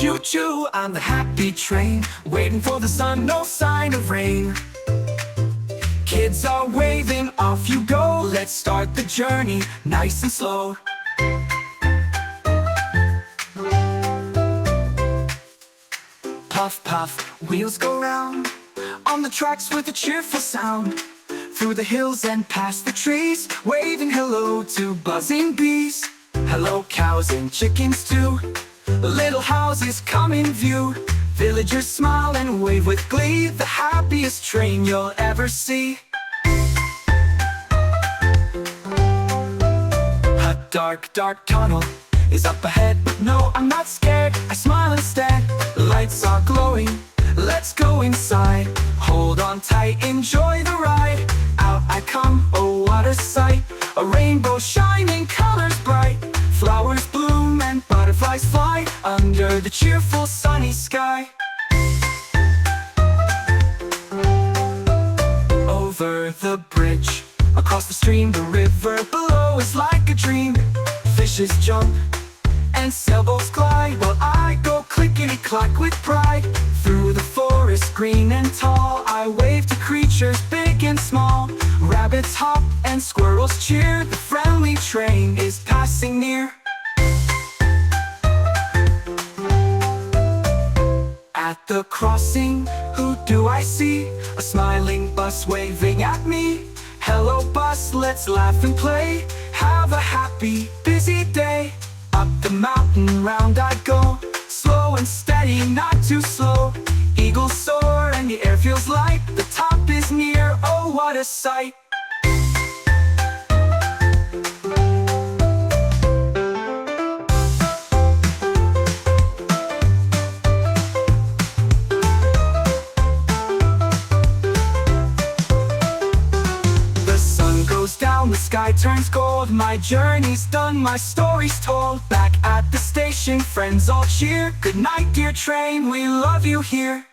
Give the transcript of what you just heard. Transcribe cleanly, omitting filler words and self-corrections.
Choo-choo on the happy train, waiting for the sun, no sign of rain. Kids are waving, off you go. Let's start the journey, nice and slow. Puff, puff, wheels go round on the tracks with a cheerful sound. Through the hills and past the trees, waving hello to buzzing bees. Hello cows and chickens too, little houses come in view. Villagers smile and wave with glee, the happiest train you'll ever see. A dark, dark tunnel is up ahead, but no, I'm not scared, I smile instead. The lights are glowing, let's go inside. Hold on tight, enjoy the ride. Out I come, oh what a sight. A rainbow shining, colors bright. Flowers bloom and butterflies fly under the cheerful sunny sky. Over the bridge, across the stream, the river below is like a dream. Fishes jump and sailboats glide, while I go clickety-clack with pride. Through the forest green and tall, I wave to creatures big and small. Rabbits hop and squirrels cheer, the friendly train is passing near. At the crossing, who do I see? A smiling bus waving at me. Hello bus, let's laugh and play. Have a happy, busy day. Up the mountain round I go, slow and steady, not too slow. Eagles soar and the air feels light. The top is near, oh what a sight. The sun goes down, the sky turns gold. My journey's done, my story's told. Back at the station, friends all cheer. Good night, dear train, we love you here.